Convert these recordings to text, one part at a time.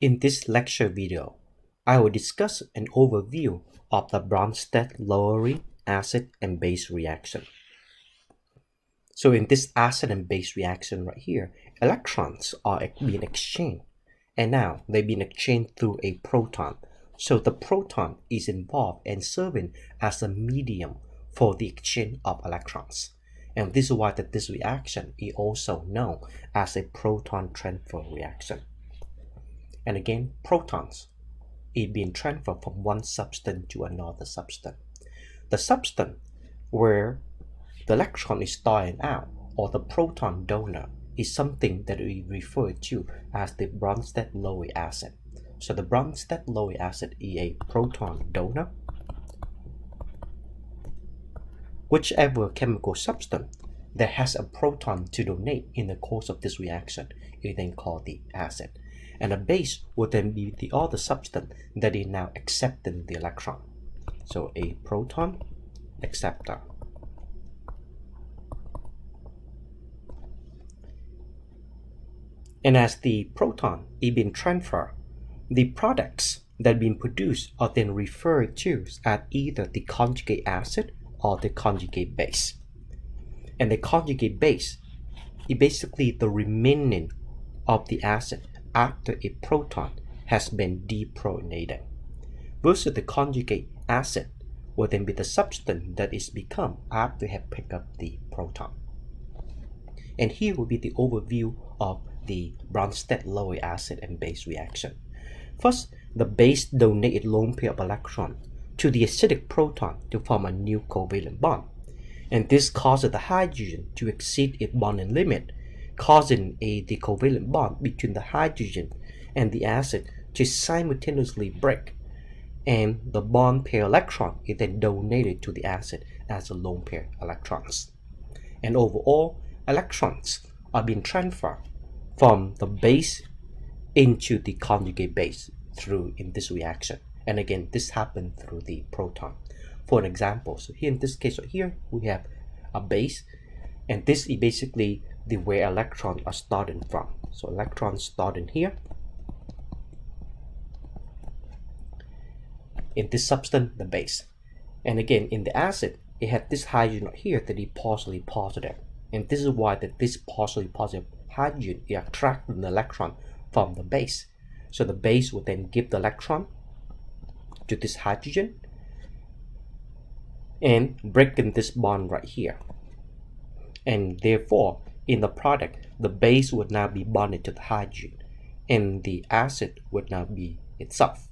In this lecture video, I will discuss an overview of the Bronsted-Lowry acid and base reaction. So in this acid and base reaction right here, electrons are being exchanged, and now they've been exchanged through a proton. So the proton is involved and serving as a medium for the exchange of electrons. And this is why this reaction is also known as a proton transfer reaction. And again, protons is being transferred from one substance to another substance. The substance where the electron is starting out, or the proton donor, is something that we refer to as the Bronsted-Lowry acid. So the Bronsted-Lowry acid is a proton donor. Whichever chemical substance that has a proton to donate in the course of this reaction is then called the acid. And the base will then be the other substance that is now accepting the electron. So a proton acceptor. And as the proton is being transferred, the products that are being produced are then referred to as either the conjugate acid or the conjugate base. And the conjugate base is basically the remaining of the acid after a proton has been deprotonated, versus the conjugate acid will then be the substance that is become after you have picked up the proton. And here will be the overview of the Bronsted-Lowry acid and base reaction. First, the base donates a lone pair of electrons to the acidic proton to form a new covalent bond. And this causes the hydrogen to exceed its bonding limit, causing the covalent bond between the hydrogen and the acid to simultaneously break, and the bond pair electron is then donated to the acid as a lone pair electrons. And overall, electrons are being transferred from the base into the conjugate base in this reaction. And again, this happens through the proton. For an example, so here in this case right here, we have a base, and this is basically the where electrons are starting from. So electrons starting here. In this substance, the base. And again, in the acid, it had this hydrogen right here that is partially positive. And this is why this partially positive hydrogen is attracting the electron from the base. So the base will then give the electron to this hydrogen and breaking this bond right here. And therefore, in the product, the base would now be bonded to the hydrogen, and the acid would now be itself.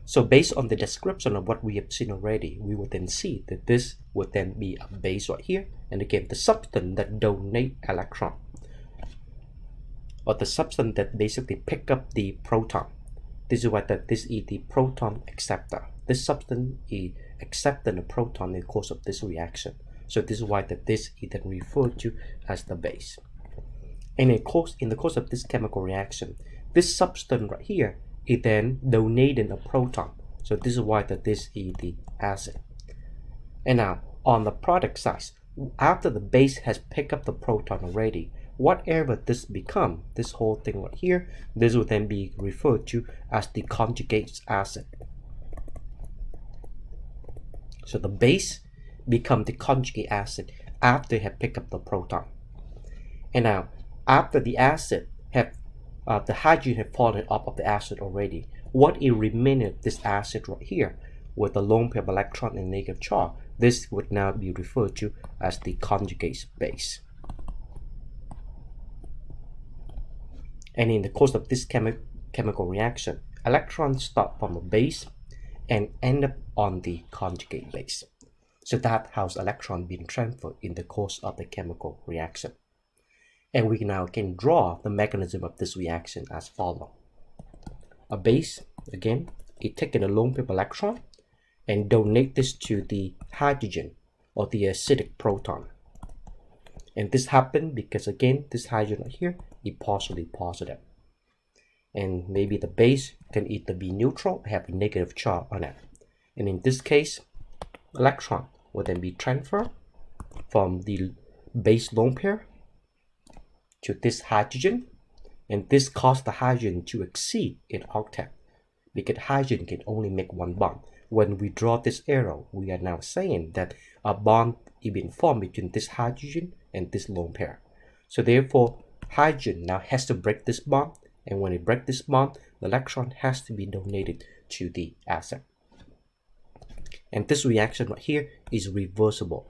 So based on the description of what we have seen already, we would then see that this would then be a base right here, and again, the substance that donate electron, or the substance that basically pick up the proton. This is why this is the proton acceptor. This substance is accepting the proton in the course of this reaction. So this is why this is then referred to as the base. And in the course of this chemical reaction, this substance right here is then donating a proton. So this is why this is the acid. And now on the product side, after the base has picked up the proton already, whatever this become, this whole thing right here, this will then be referred to as the conjugate acid. So the base become the conjugate acid after you have picked up the proton. And now, after the acid have the hydrogen have fallen off of the acid already, what is remaining of this acid right here with the lone pair of electron and negative charge, this would now be referred to as the conjugate base. And in the course of this chemical reaction, electrons start from the base and end up on the conjugate base. So that's how electron being transferred in the course of the chemical reaction. And we now can draw the mechanism of this reaction as follows. A base, again, is taking a lone pair electron and donate this to the hydrogen or the acidic proton. And this happened because, again, this hydrogen right here is partially positive. And maybe the base can either be neutral or have a negative charge on it. And in this case, electron will then be transferred from the base lone pair to this hydrogen, And this caused the hydrogen to exceed its octet, because hydrogen can only make one bond. When we draw this arrow, we are now saying that a bond is being formed between this hydrogen and this lone pair. So therefore, hydrogen now has to break this bond, and when it breaks this bond, the electron has to be donated to the acid. And this reaction right here is reversible.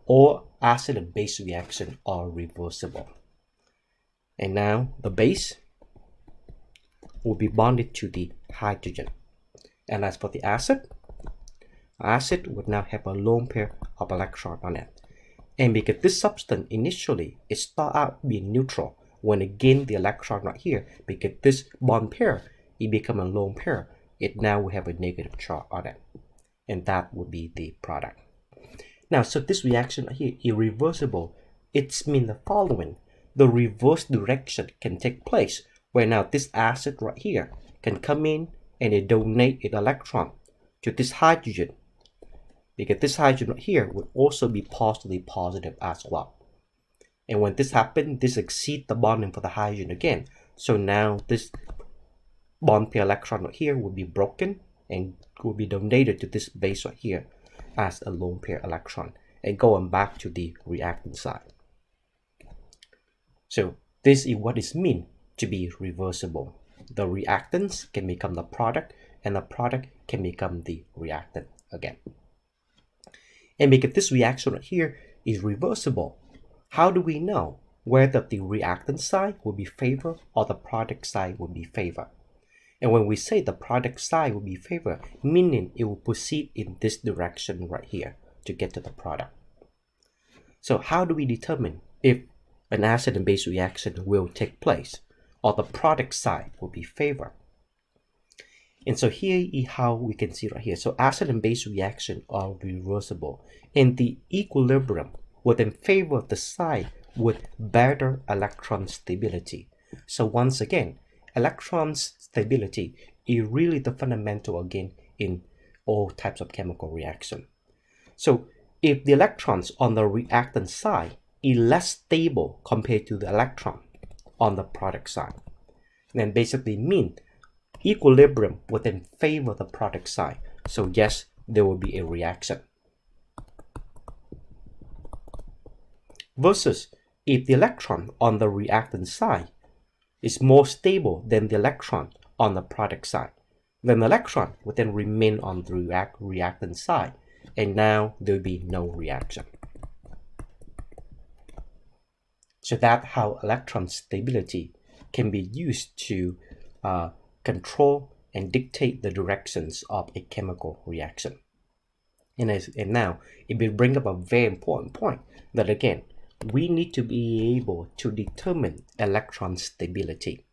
All acid and base reactions are reversible. And now the base will be bonded to the hydrogen. And as for the acid would now have a lone pair of electrons on it. And because this substance initially it starts out being neutral, when it gains the electron right here, because this bond pair it becomes a lone pair, it now will have a negative charge on it. And that would be the product. Now, so this reaction right here, irreversible, it means the following. The reverse direction can take place, where now this acid right here can come in and it donate an electron to this hydrogen, because this hydrogen right here would also be positively positive as well. And when this happens, this exceeds the bonding for the hydrogen again. So now this bond pair electron right here will be broken and will be donated to this base right here as a lone pair electron, and going back to the reactant side. So this is what it means to be reversible. The reactants can become the product, and the product can become the reactant again. And because this reaction right here is reversible, how do we know whether the reactant side will be favored or the product side will be favored? And when we say the product side will be favored, meaning it will proceed in this direction right here to get to the product. So how do we determine if an acid and base reaction will take place or the product side will be favored? And so here is how we can see right here. So acid and base reaction are reversible, and the equilibrium will then favor the side with better electron stability. So once again, electron stability is really the fundamental again in all types of chemical reaction. So if the electrons on the reactant side is less stable compared to the electron on the product side, then basically mean equilibrium will then favor the product side. So yes, there will be a reaction. Versus if the electron on the reactant side is more stable than the electron on the product side, then the electron will then remain on the reactant side, and now there will be no reaction. So that's how electron stability can be used to control and dictate the directions of a chemical reaction. And now it will bring up a very important point that again, we need to be able to determine electron stability,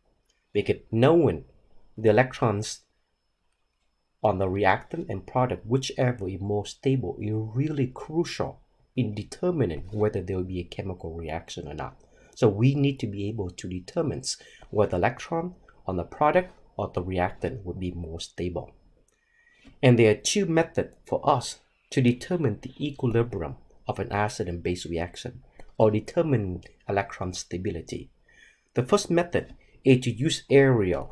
because knowing the electrons on the reactant and product, whichever is more stable, is really crucial in determining whether there will be a chemical reaction or not. So we need to be able to determine whether the electron on the product or the reactant would be more stable. And there are two methods for us to determine the equilibrium of an acid and base reaction, or determine electron stability. The first method is to use area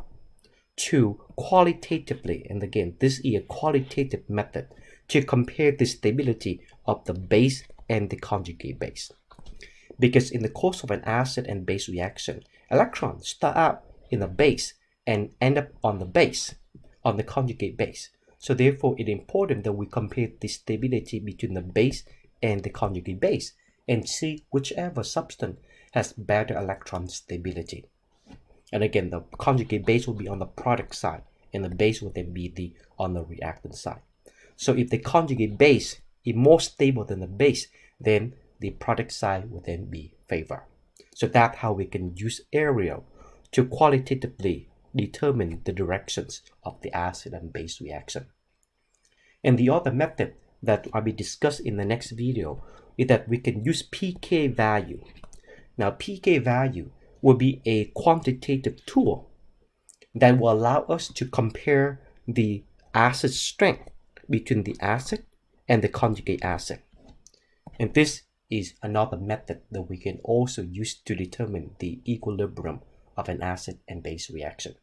to qualitatively, and again, this is a qualitative method, to compare the stability of the base and the conjugate base. Because in the course of an acid and base reaction, electrons start out in the base and end up on the base, on the conjugate base. So therefore, it is important that we compare the stability between the base and the conjugate base and see whichever substance has better electron stability. And again, the conjugate base will be on the product side, and the base will then be on the reactant side. So if the conjugate base is more stable than the base, then the product side will then be favored. So that's how we can use area to qualitatively determine the directions of the acid and base reaction. And the other method that will be discussed in the next video is that we can use pK value. Now, pK value will be a quantitative tool that will allow us to compare the acid strength between the acid and the conjugate acid. And this is another method that we can also use to determine the equilibrium of an acid and base reaction.